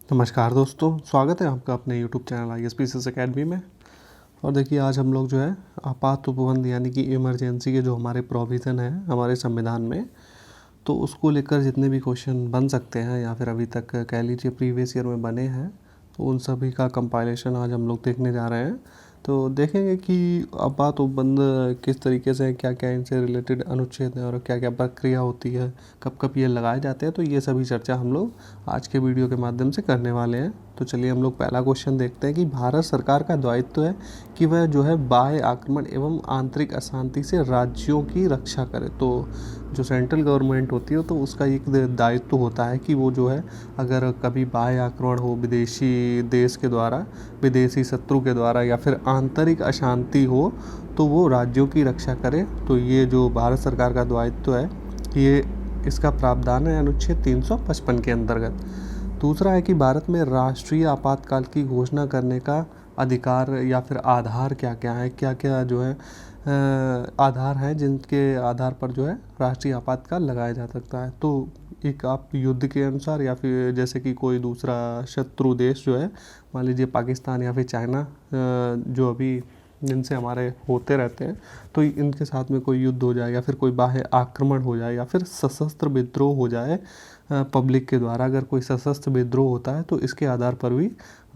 नमस्कार दोस्तों, स्वागत है आपका अपने यूट्यूब चैनल ISPCS अकेडमी में। और देखिए आज हम लोग जो है आपात उपबंध यानी कि इमरजेंसी के जो हमारे प्रोविज़न है हमारे संविधान में, तो उसको लेकर जितने भी क्वेश्चन बन सकते हैं या फिर अभी तक कह लीजिए प्रीवियस ईयर में बने हैं, तो उन सभी का कंपाइलेशन आज हम लोग देखने जा रहे हैं। तो देखेंगे कि आपात उपबंध किस तरीके से, क्या क्या इनसे रिलेटेड अनुच्छेद हैं और क्या क्या प्रक्रिया होती है, कब कब ये लगाए जाते हैं। तो ये सभी चर्चा हम लोग आज के वीडियो के माध्यम से करने वाले हैं। तो चलिए हम लोग पहला क्वेश्चन देखते हैं कि भारत सरकार का दायित्व है कि वह जो है बाह्य आक्रमण एवं आंतरिक अशांति से राज्यों की रक्षा करे। तो जो सेंट्रल गवर्नमेंट होती है तो उसका एक दायित्व होता है कि वो जो है अगर कभी बाह्य आक्रमण हो विदेशी देश के द्वारा, विदेशी शत्रु के द्वारा, या फिर आंतरिक अशांति हो तो वो राज्यों की रक्षा करे। तो ये जो भारत सरकार का दायित्व है ये इसका प्रावधान है अनुच्छेद 355 के अंतर्गत। दूसरा है कि भारत में राष्ट्रीय आपातकाल की घोषणा करने का अधिकार या फिर आधार क्या क्या है, क्या क्या जो है आधार हैं जिनके आधार पर जो है राष्ट्रीय आपातकाल लगाया जा सकता है। तो एक आप युद्ध के अनुसार या फिर जैसे कि कोई दूसरा शत्रु देश जो है, मान लीजिए पाकिस्तान या फिर चाइना, जो अभी जिनसे हमारे होते रहते हैं, तो इनके साथ में कोई युद्ध हो जाए या फिर कोई बाह्य आक्रमण हो जाए या फिर सशस्त्र विद्रोह हो जाए पब्लिक के द्वारा, अगर कोई सशस्त्र विद्रोह होता है तो इसके आधार पर भी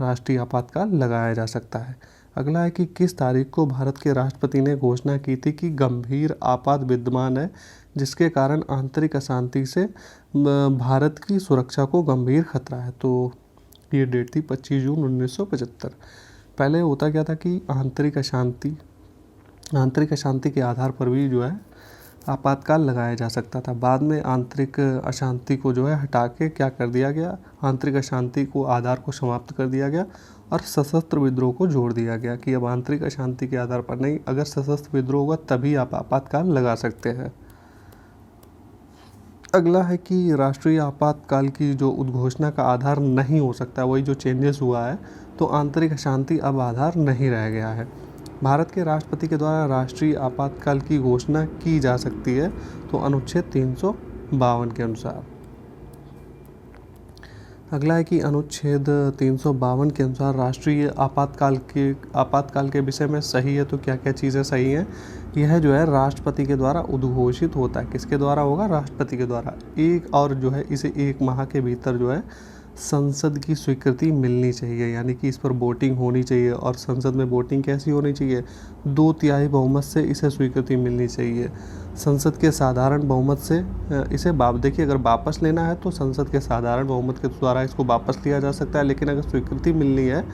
राष्ट्रीय आपातकाल लगाया जा सकता है। अगला है कि किस तारीख को भारत के राष्ट्रपति ने घोषणा की थी कि गंभीर आपात विद्यमान है जिसके कारण आंतरिक अशांति से भारत की सुरक्षा को गंभीर खतरा है। तो ये डेट थी 25 जून 1975। पहले होता क्या था कि आंतरिक अशांति के आधार पर भी जो है आपातकाल लगाया जा सकता था। बाद में आंतरिक अशांति को जो है हटा के क्या कर दिया गया, आंतरिक अशांति को आधार को समाप्त कर दिया गया और सशस्त्र विद्रोह को जोड़ दिया गया कि अब आंतरिक अशांति के आधार पर नहीं, अगर सशस्त्र विद्रोह होगा तभी आप आपातकाल लगा सकते हैं। अगला है कि राष्ट्रीय आपातकाल की जो उद्घोषणा का आधार नहीं हो सकता, वही जो चेंजेस हुआ है, तो आंतरिक अशांति अब आधार नहीं रह गया है। भारत के राष्ट्रपति के द्वारा राष्ट्रीय आपातकाल की घोषणा की जा सकती है तो अनुच्छेद 352 के अनुसार। अगला है कि अनुच्छेद 352 के अनुसार राष्ट्रीय आपातकाल के विषय में सही है तो क्या क्या चीज़ें सही हैं। यह जो है राष्ट्रपति के द्वारा उद्घोषित होता है। किसके द्वारा होगा? राष्ट्रपति के द्वारा। और जो है इसे 1 माह के भीतर जो है संसद की स्वीकृति मिलनी चाहिए, यानी कि इस पर वोटिंग होनी चाहिए। और संसद में वोटिंग कैसी होनी चाहिए? 2/3 बहुमत से इसे स्वीकृति मिलनी चाहिए। संसद के साधारण बहुमत से इसे देखिए, अगर वापस लेना है तो संसद के साधारण बहुमत के द्वारा इसको वापस लिया जा सकता है, लेकिन अगर स्वीकृति मिलनी है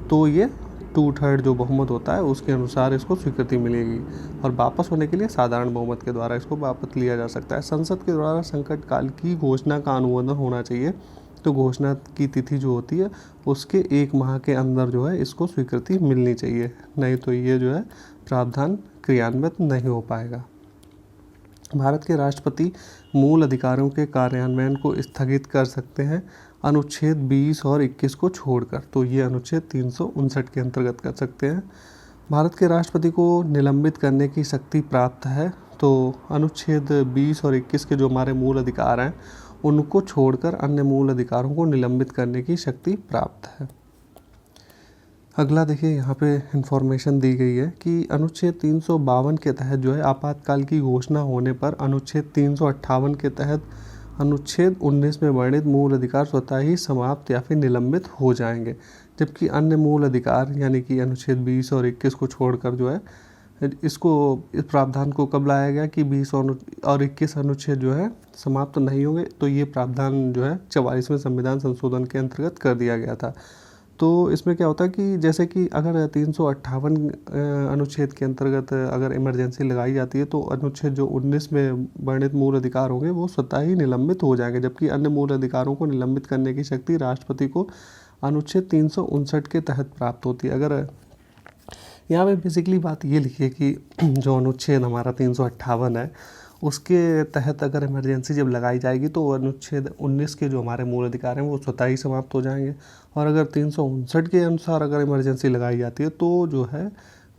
तो ये 2/3 जो बहुमत होता है उसके अनुसार इसको स्वीकृति मिलेगी। और वापस होने के लिए साधारण बहुमत के द्वारा इसको वापस लिया जा सकता है। संसद के द्वारा संकट काल की घोषणा का अनुमोदन होना चाहिए। तो घोषणा की तिथि जो होती है उसके 1 माह के अंदर जो है इसको स्वीकृति मिलनी चाहिए, नहीं तो ये जो है प्रावधान क्रियान्वित नहीं हो पाएगा। भारत के राष्ट्रपति मूल अधिकारों के कार्यान्वयन को स्थगित कर सकते हैं अनुच्छेद 20 और 21 को छोड़कर। तो ये अनुच्छेद 359 के अंतर्गत कर सकते हैं। भारत के राष्ट्रपति को निलंबित करने की शक्ति प्राप्त है। तो अनुच्छेद 20 और 21 के जो हमारे मूल अधिकार हैं उनको छोड़कर अन्य मूल अधिकारों को निलंबित करने की शक्ति प्राप्त है। अगला देखिए, यहाँ पे इंफॉर्मेशन दी गई है कि अनुच्छेद 352 के तहत जो है आपातकाल की घोषणा होने पर अनुच्छेद 358 के तहत अनुच्छेद 19 में वर्णित मूल अधिकार स्वतः ही समाप्त या फिर निलंबित हो जाएंगे, जबकि अन्य मूल अधिकार यानी कि अनुच्छेद 20 और 21 को छोड़कर जो है इस प्रावधान को कब लाया गया कि 20 और 21 अनुच्छेद जो है समाप्त नहीं होंगे। तो ये प्रावधान जो है 44वें संविधान संशोधन के अंतर्गत कर दिया गया था। तो इसमें क्या होता है कि जैसे कि अगर 358 अनुच्छेद के अंतर्गत अगर इमरजेंसी लगाई जाती है तो अनुच्छेद जो 19 में वर्णित मूल अधिकार होंगे वो स्वतः ही निलंबित हो जाएंगे, जबकि अन्य मूल अधिकारों को निलंबित करने की शक्ति राष्ट्रपति को अनुच्छेद 359 के तहत प्राप्त होती है। अगर यहाँ पे बेसिकली बात ये लिखी है कि जो अनुच्छेद हमारा 358 है उसके तहत अगर इमरजेंसी जब लगाई जाएगी तो अनुच्छेद 19 के जो हमारे मूल अधिकार हैं वो स्वतः ही समाप्त हो जाएंगे। और अगर 359 के अनुसार अगर इमरजेंसी लगाई जाती है तो जो है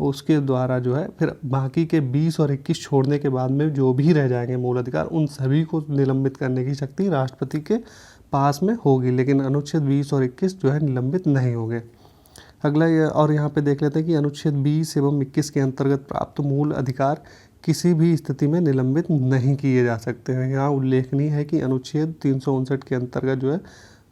उसके द्वारा जो है फिर बाकी के 20 और 21 छोड़ने के बाद में जो भी रह जाएंगे मूल अधिकार उन सभी को निलंबित करने की शक्ति राष्ट्रपति के पास में होगी, लेकिन अनुच्छेद 20 और 21 जो है निलंबित नहीं होंगे। अगला ये और यहाँ पे देख लेते हैं कि अनुच्छेद 20 एवं 21 के अंतर्गत प्राप्त मूल अधिकार किसी भी स्थिति में निलंबित नहीं किए जा सकते हैं। यहाँ उल्लेखनीय है कि अनुच्छेद 359 के अंतर्गत जो है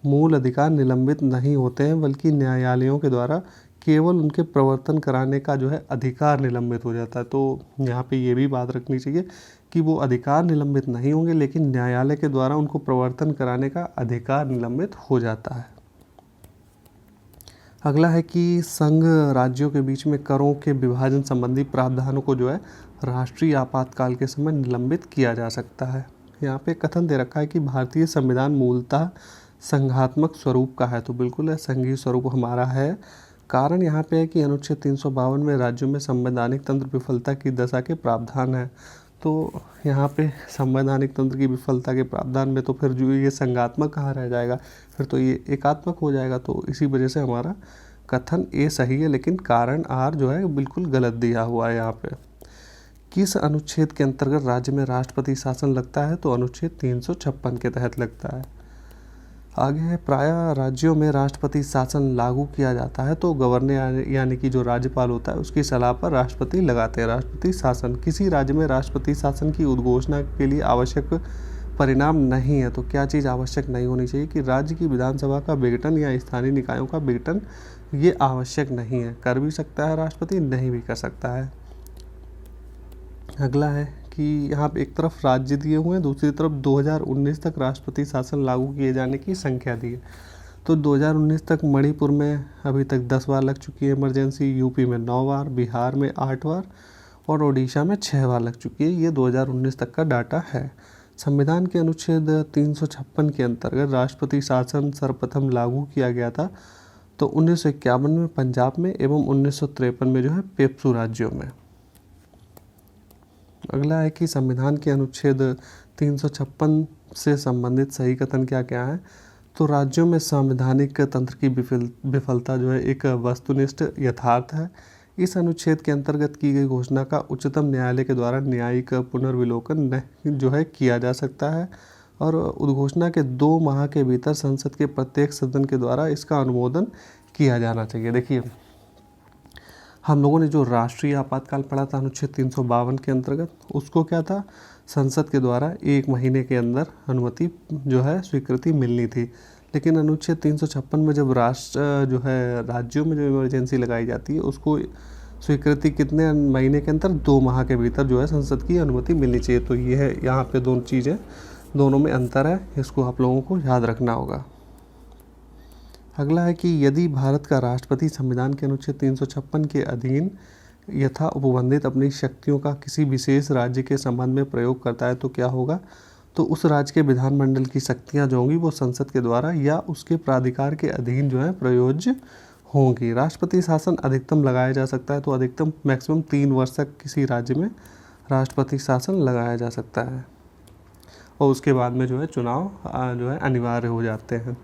मूल अधिकार निलंबित नहीं होते हैं, बल्कि न्यायालयों के द्वारा केवल उनके प्रवर्तन कराने का जो है अधिकार निलंबित हो जाता है। तो यहाँ पे ये भी बात रखनी चाहिए कि वो अधिकार निलंबित नहीं होंगे, लेकिन न्यायालय के द्वारा उनको प्रवर्तन कराने का अधिकार निलंबित हो जाता है। अगला है कि संघ राज्यों के बीच में करों के विभाजन संबंधी प्रावधानों को जो है राष्ट्रीय आपातकाल के समय निलंबित किया जा सकता है। यहाँ पे कथन दे रखा है कि भारतीय संविधान मूलतः संघात्मक स्वरूप का है, तो बिल्कुल है संघीय स्वरूप हमारा है। कारण यहाँ पे है कि अनुच्छेद 352 में राज्यों में संवैधानिक तंत्र विफलता की दशा के प्रावधान है। तो यहाँ पे संवैधानिक तंत्र की विफलता के प्रावधान में तो फिर जो ये संघात्मक कहाँ रह जाएगा, फिर तो ये एकात्मक हो जाएगा। तो इसी वजह से हमारा कथन ए सही है, लेकिन कारण आर जो है बिल्कुल गलत दिया हुआ है। यहाँ पे किस अनुच्छेद के अंतर्गत राज्य में राष्ट्रपति शासन लगता है, तो अनुच्छेद 356 के तहत लगता है। आगे है प्रायः राज्यों में राष्ट्रपति शासन लागू किया जाता है तो गवर्नर यानी कि जो राज्यपाल होता है उसकी सलाह पर राष्ट्रपति लगाते हैं राष्ट्रपति शासन। किसी राज्य में राष्ट्रपति शासन की उद्घोषणा के लिए आवश्यक परिणाम नहीं है, तो क्या चीज़ आवश्यक नहीं होनी चाहिए कि राज्य की विधानसभा का विघटन या स्थानीय निकायों का विघटन, ये आवश्यक नहीं है। कर भी सकता है राष्ट्रपति, नहीं भी कर सकता है। अगला है कि यहाँ पे एक तरफ राज्य दिए हुए हैं, दूसरी तरफ 2019 तक राष्ट्रपति शासन लागू किए जाने की संख्या दी है। तो 2019 तक मणिपुर में अभी तक 10 बार लग चुकी है इमरजेंसी, यूपी में 9 बार, बिहार में 8 बार और ओडिशा में 6 बार लग चुकी है। ये 2019 तक का डाटा है। संविधान के अनुच्छेद 356 के अंतर्गत राष्ट्रपति शासन सर्वप्रथम लागू किया गया था तो 1951 में पंजाब में एवं 1953 में जो है पेप्सू राज्यों में। अगला है कि संविधान के अनुच्छेद 356 से संबंधित सही कथन क्या क्या है, तो राज्यों में संवैधानिक तंत्र की विफलता जो है एक वस्तुनिष्ठ यथार्थ है। इस अनुच्छेद के अंतर्गत की गई घोषणा का उच्चतम न्यायालय के द्वारा न्यायिक पुनर्विलोकन जो है किया जा सकता है और उद्घोषणा के 2 माह के भीतर संसद के प्रत्येक सदन के द्वारा इसका अनुमोदन किया जाना चाहिए। देखिए हम लोगों ने जो राष्ट्रीय आपातकाल पढ़ा था अनुच्छेद 352 के अंतर्गत, उसको क्या था, संसद के द्वारा 1 महीने के अंदर अनुमति जो है स्वीकृति मिलनी थी। लेकिन अनुच्छेद 356 में जब राज्यों में जो इमरजेंसी लगाई जाती है उसको स्वीकृति कितने महीने के अंदर, 2 माह के भीतर जो है संसद की अनुमति मिलनी चाहिए। तो ये है यहाँ पे दोनों चीज़ें, दोनों में अंतर है, इसको आप लोगों को याद रखना होगा। अगला है कि यदि भारत का राष्ट्रपति संविधान के अनुच्छेद 356 के अधीन यथा उपबंधित अपनी शक्तियों का किसी विशेष राज्य के संबंध में प्रयोग करता है तो क्या होगा, तो उस राज्य के विधानमंडल की शक्तियां जो होंगी वो संसद के द्वारा या उसके प्राधिकार के अधीन जो है प्रयोज्य होंगी। राष्ट्रपति शासन अधिकतम लगाया जा सकता है, तो अधिकतम मैक्सिमम 3 वर्ष तक किसी राज्य में राष्ट्रपति शासन लगाया जा सकता है और उसके बाद में जो है चुनाव जो है अनिवार्य हो जाते हैं।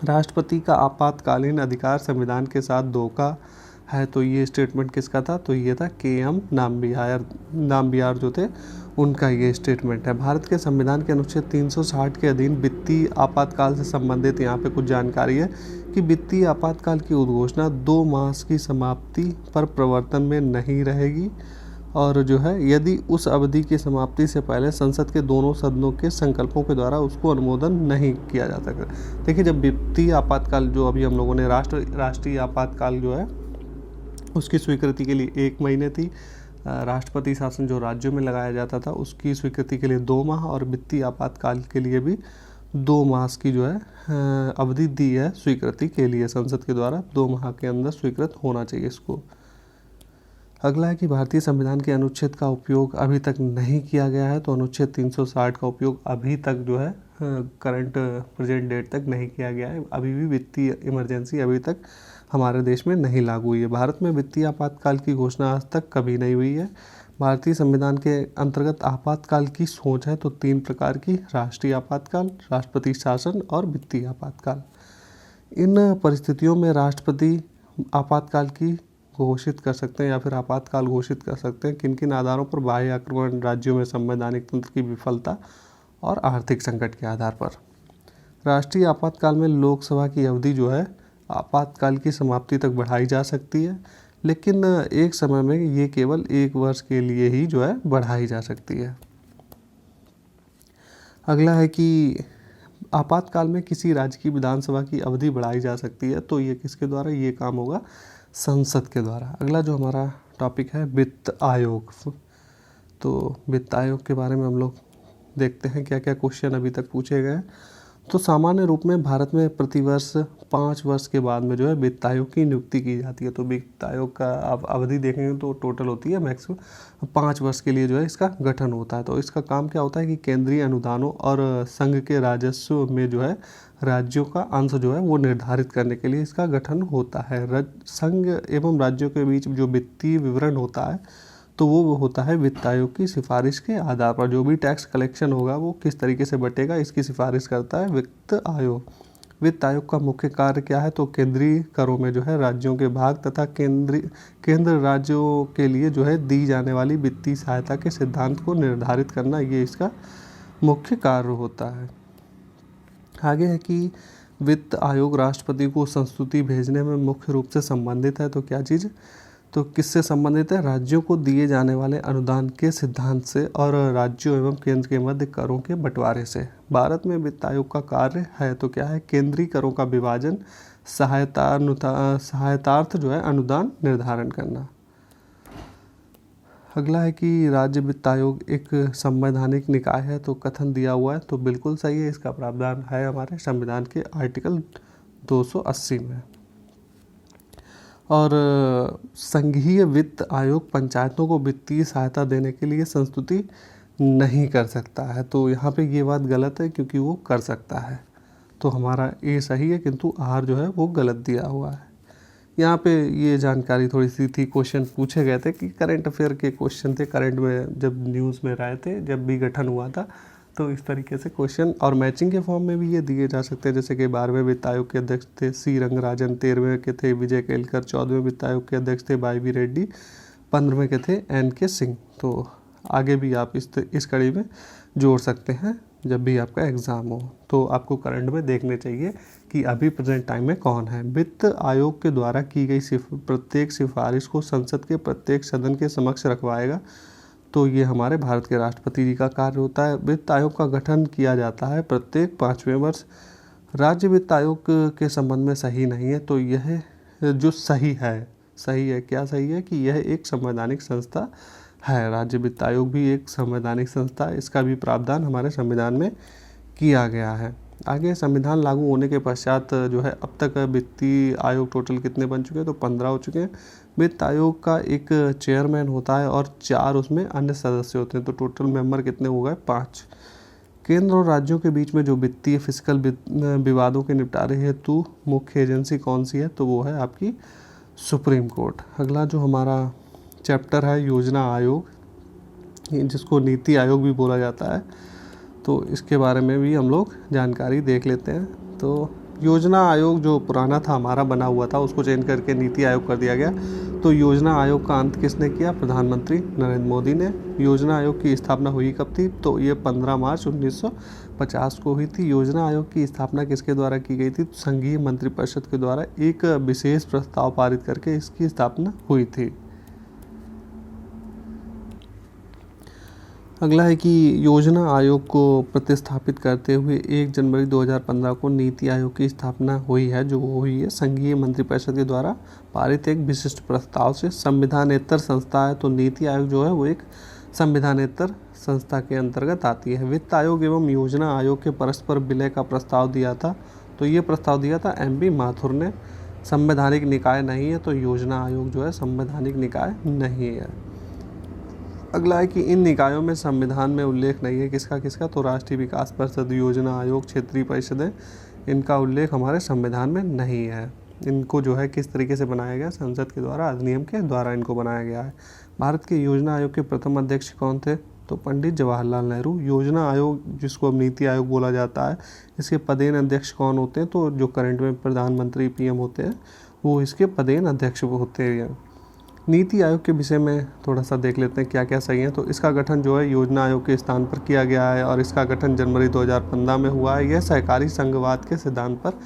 राष्ट्रपति का आपातकालीन अधिकार संविधान के साथ धोखा है, तो ये स्टेटमेंट किसका था, तो ये था के.एम. नाम्बियार जो थे उनका ये स्टेटमेंट है। भारत के संविधान के अनुच्छेद 360 के अधीन वित्तीय आपातकाल से संबंधित यहाँ पे कुछ जानकारी है कि वित्तीय आपातकाल की उद्घोषणा 2 मास की समाप्ति पर प्रवर्तन में नहीं रहेगी और जो है यदि उस अवधि की समाप्ति से पहले संसद के दोनों सदनों के संकल्पों के द्वारा उसको अनुमोदन नहीं किया जा सकता। देखिए जब वित्तीय आपातकाल जो अभी हम लोगों ने राष्ट्रीय आपातकाल जो है उसकी स्वीकृति के लिए 1 महीने थी, राष्ट्रपति शासन जो राज्यों में लगाया जाता था उसकी स्वीकृति के लिए 2 माह और वित्तीय आपातकाल के लिए भी 2 मास की जो है अवधि दी है स्वीकृति के लिए संसद के द्वारा, 2 माह के अंदर स्वीकृत होना चाहिए इसको। अगला है कि भारतीय संविधान के अनुच्छेद का उपयोग अभी तक नहीं किया गया है, तो अनुच्छेद 360 का उपयोग अभी तक जो है करंट प्रेजेंट डेट तक नहीं किया गया है। अभी भी वित्तीय इमरजेंसी अभी तक हमारे देश में नहीं लागू हुई है। भारत में वित्तीय आपातकाल की घोषणा आज तक कभी नहीं हुई है। भारतीय संविधान के अंतर्गत आपातकाल की सोच है तो 3 प्रकार की, राष्ट्रीय आपातकाल, राष्ट्रपति शासन और वित्तीय आपातकाल। इन परिस्थितियों में राष्ट्रपति आपातकाल की घोषित कर सकते हैं या फिर आपातकाल घोषित कर सकते हैं किन किन आधारों पर, बाह्य आक्रमण, राज्यों में संवैधानिक तंत्र की विफलता और आर्थिक संकट के आधार पर। राष्ट्रीय आपातकाल में लोकसभा की अवधि जो है आपातकाल की समाप्ति तक बढ़ाई जा सकती है, लेकिन एक समय में ये केवल 1 वर्ष के लिए ही जो है बढ़ाई जा सकती है। अगला है कि आपातकाल में किसी राज्य की विधानसभा की अवधि बढ़ाई जा सकती है, तो ये किसके द्वारा, ये काम होगा संसद के द्वारा। अगला जो हमारा टॉपिक है वित्त आयोग। तो वित्त आयोग के बारे में हम लोग देखते हैं क्या क्या क्वेश्चन अभी तक पूछे गए हैं। तो सामान्य रूप में भारत में प्रतिवर्ष 5 वर्ष के बाद में जो है वित्त आयोग की नियुक्ति की जाती है। तो वित्त आयोग का आप अवधि देखेंगे तो टोटल होती है मैक्सिमम 5 वर्ष के लिए जो है इसका गठन होता है। तो इसका काम क्या होता है कि केंद्रीय अनुदानों और संघ के राजस्व में जो है राज्यों का अंश जो है वो निर्धारित करने के लिए इसका गठन होता है। संघ एवं राज्यों के बीच जो वित्तीय विवरण होता है तो वो होता है वित्त आयोग की सिफारिश के आधार पर। जो भी टैक्स कलेक्शन होगा वो किस तरीके से बटेगा इसकी सिफारिश करता है वित्त आयोग। वित्त आयोग का मुख्य कार्य क्या है, तो केंद्रीय करों में जो है राज्यों के भाग तथा केंद्र राज्यों के लिए जो है दी जाने वाली वित्तीय सहायता के सिद्धांत को निर्धारित करना, ये इसका मुख्य कार्य होता है। आगे है कि वित्त आयोग राष्ट्रपति को संस्तुति भेजने में मुख्य रूप से संबंधित है। तो क्या चीज़, तो किससे संबंधित है, राज्यों को दिए जाने वाले अनुदान के सिद्धांत से और राज्यों एवं केंद्र के मध्य करों के बंटवारे से। भारत में वित्त आयोग का कार्य है तो क्या है, केंद्रीय करों का विभाजन, सहायतार्थ जो है अनुदान निर्धारण करना। अगला है कि राज्य वित्त आयोग एक संवैधानिक निकाय है। तो कथन दिया हुआ है तो बिल्कुल सही है, इसका प्रावधान है हमारे संविधान के आर्टिकल 280 में। और संघीय वित्त आयोग पंचायतों को वित्तीय सहायता देने के लिए संस्तुति नहीं कर सकता है। तो यहाँ पे ये बात गलत है क्योंकि वो कर सकता है। तो हमारा ए सही है किंतु आर जो है वो गलत दिया हुआ है। यहाँ पे ये जानकारी थोड़ी सी थी, क्वेश्चन पूछे गए थे कि करंट अफेयर के क्वेश्चन थे, करंट में जब न्यूज़ में रहे थे जब भी गठन हुआ था तो इस तरीके से क्वेश्चन, और मैचिंग के फॉर्म में भी ये दिए जा सकते हैं। जैसे कि 12वें वित्त आयोग के अध्यक्ष थे सी रंगराजन, 13वें के थे विजय केलकर, 14वें वित्त आयोग के अध्यक्ष थे वाई वी रेड्डी, 15वें के थे एन के सिंह। तो आगे भी आप इस कड़ी में जोड़ सकते हैं जब भी आपका एग्ज़ाम हो। तो आपको करंट में देखने चाहिए कि अभी प्रेजेंट टाइम में कौन है। वित्त आयोग के द्वारा की गई प्रत्येक सिफारिश को संसद के प्रत्येक सदन के समक्ष रखवाएगा। तो ये हमारे भारत के राष्ट्रपति जी का कार्य होता है। वित्त आयोग का गठन किया जाता है प्रत्येक 5वें वर्ष। राज्य वित्त आयोग के संबंध में सही नहीं है। तो यह जो सही है क्या सही है कि यह एक संवैधानिक संस्था है। राज्य वित्त आयोग भी एक संवैधानिक संस्था है, इसका भी प्रावधान हमारे संविधान में किया गया है। आगे संविधान लागू होने के पश्चात जो है अब तक वित्तीय आयोग टोटल कितने बन चुके हैं, तो 15 हो चुके हैं। वित्त आयोग का एक चेयरमैन होता है और 4 उसमें अन्य सदस्य होते हैं। तो टोटल मेंबर कितने हो गए, 5। केंद्र और राज्यों के बीच में जो वित्तीय फिजिकल विवादों के निपटारे हेतु मुख्य एजेंसी कौन सी है, तो वो है आपकी सुप्रीम कोर्ट। अगला जो हमारा चैप्टर है योजना आयोग, जिसको नीति आयोग भी बोला जाता है, तो इसके बारे में भी हम लोग जानकारी देख लेते हैं। तो योजना आयोग जो पुराना था हमारा बना हुआ था उसको चेंज करके नीति आयोग कर दिया गया। तो योजना आयोग का अंत किसने किया, प्रधानमंत्री नरेंद्र मोदी ने। योजना आयोग की स्थापना हुई कब थी, तो ये 15 मार्च 1950 को हुई थी। योजना आयोग की स्थापना किसके द्वारा की गई थी, तो संघीय मंत्रिपरिषद के द्वारा एक विशेष प्रस्ताव पारित करके इसकी स्थापना हुई थी। अगला है कि योजना आयोग को प्रतिस्थापित करते हुए 1 जनवरी 2015 को नीति आयोग की स्थापना हुई है, जो हुई है संघीय मंत्रिपरिषद के द्वारा पारित एक विशिष्ट प्रस्ताव से। संविधानेतर संस्था है, तो नीति आयोग जो है वो एक संविधानेतर संस्था के अंतर्गत आती है। वित्त आयोग एवं योजना आयोग के परस्पर विलय का प्रस्ताव दिया था, तो ये प्रस्ताव दिया था एम.बी. माथुर ने। संवैधानिक निकाय नहीं है, तो योजना आयोग जो है संवैधानिक निकाय नहीं है। अगला है कि इन निकायों में संविधान में उल्लेख नहीं है, किसका, तो राष्ट्रीय विकास परिषद, योजना आयोग, क्षेत्रीय परिषदें, इनका उल्लेख हमारे संविधान में नहीं है। इनको जो है किस तरीके से बनाया गया, संसद के द्वारा अधिनियम के द्वारा इनको बनाया गया है। भारत के योजना आयोग के प्रथम अध्यक्ष कौन थे, तो पंडित जवाहरलाल नेहरू। योजना आयोग जिसको अब नीति आयोग बोला जाता है, इसके पदेन अध्यक्ष कौन होते हैं, तो जो करंट में प्रधानमंत्री PM होते हैं वो इसके पदेन अध्यक्ष होते हैं। नीति आयोग के विषय में थोड़ा सा देख लेते हैं क्या क्या सही है। तो इसका गठन जो है योजना आयोग के स्थान पर किया गया है और इसका गठन जनवरी 2015 में हुआ है। यह सहकारी संघवाद के सिद्धांत पर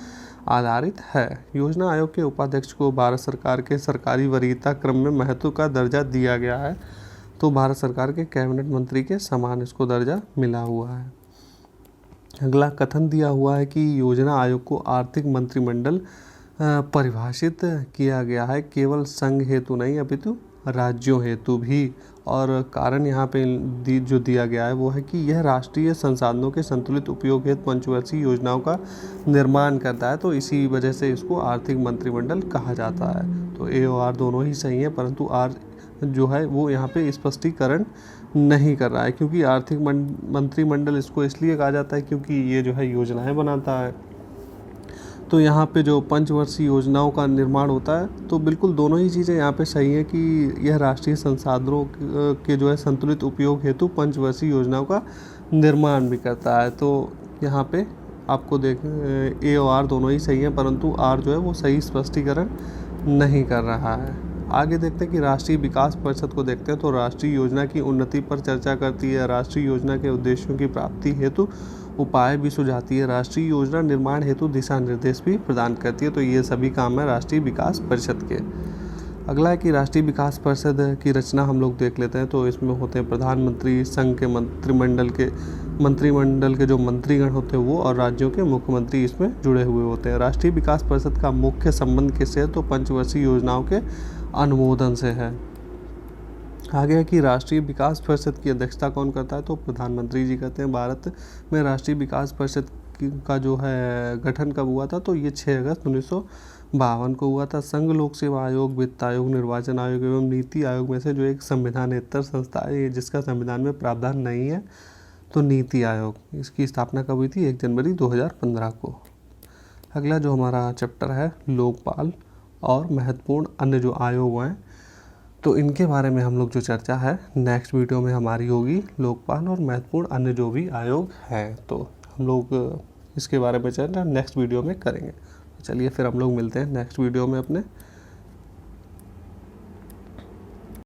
आधारित है। योजना आयोग के उपाध्यक्ष को भारत सरकार के सरकारी वरीयता क्रम में महत्व का दर्जा दिया गया है। तो भारत सरकार के कैबिनेट मंत्री के समान इसको दर्जा मिला हुआ है। अगला कथन दिया हुआ है कि योजना आयोग को आर्थिक मंत्रिमंडल परिभाषित किया गया है, केवल संघ हेतु नहीं अपितु राज्यों हेतु भी। और कारण यहाँ पे जो दिया गया है वो है कि यह राष्ट्रीय संसाधनों के संतुलित उपयोग हेतु पंचवर्षीय योजनाओं का निर्माण करता है। तो इसी वजह से इसको आर्थिक मंत्रिमंडल कहा जाता है। तो ए और आर दोनों ही सही है, परंतु आर जो है वो यहाँ पे स्पष्टीकरण नहीं कर रहा है, क्योंकि आर्थिक मंत्रिमंडल इसको इसलिए कहा जाता है क्योंकि ये जो है योजनाएं बनाता है। तो यहाँ पे जो पंचवर्षीय योजनाओं का निर्माण होता है, तो बिल्कुल दोनों ही चीज़ें यहाँ पे सही है कि यह राष्ट्रीय संसाधनों के जो है संतुलित उपयोग हेतु पंचवर्षीय योजनाओं का निर्माण भी करता है। तो यहाँ पे आपको देख ए और आर दोनों ही सही है, परंतु आर जो है वो सही स्पष्टीकरण नहीं कर रहा है। आगे देखते हैं कि राष्ट्रीय विकास परिषद को देखते हैं। तो राष्ट्रीय योजना की उन्नति पर चर्चा करती है, राष्ट्रीय योजना के उद्देश्यों की प्राप्ति हेतु उपाय भी सुझाती है, राष्ट्रीय योजना निर्माण हेतु दिशा निर्देश भी प्रदान करती है। तो ये सभी काम है राष्ट्रीय विकास परिषद के। अगला है कि राष्ट्रीय विकास परिषद की रचना हम लोग देख लेते हैं। तो इसमें होते हैं प्रधानमंत्री, संघ के मंत्रिमंडल के जो मंत्रीगण होते हैं वो, और राज्यों के मुख्यमंत्री इसमें जुड़े हुए होते हैं। राष्ट्रीय विकास परिषद का मुख्य संबंध किससे है? तो पंचवर्षीय योजनाओं के अनुमोदन से है। आगे है कि राष्ट्रीय विकास परिषद की अध्यक्षता कौन करता है? तो प्रधानमंत्री जी करते हैं। भारत में राष्ट्रीय विकास परिषद का जो है गठन कब हुआ था? तो ये 6 अगस्त 1952 को हुआ था। संघ लोक सेवा आयोग, वित्त आयोग, निर्वाचन आयोग एवं नीति आयोग में से जो एक संविधानेतर संस्था है जिसका संविधान में प्रावधान नहीं है, तो नीति आयोग, इसकी स्थापना कब हुई थी? 1 जनवरी 2015 को। अगला जो हमारा चैप्टर है लोकपाल और महत्वपूर्ण अन्य जो आयोग हैं, तो इनके बारे में हम लोग जो चर्चा है नेक्स्ट वीडियो में हमारी होगी, लोकपाल और महत्वपूर्ण अन्य जो भी आयोग हैं। तो हम लोग इसके बारे में चर्चा नेक्स्ट वीडियो में करेंगे। तो चलिए फिर हम लोग मिलते हैं नेक्स्ट वीडियो में अपने।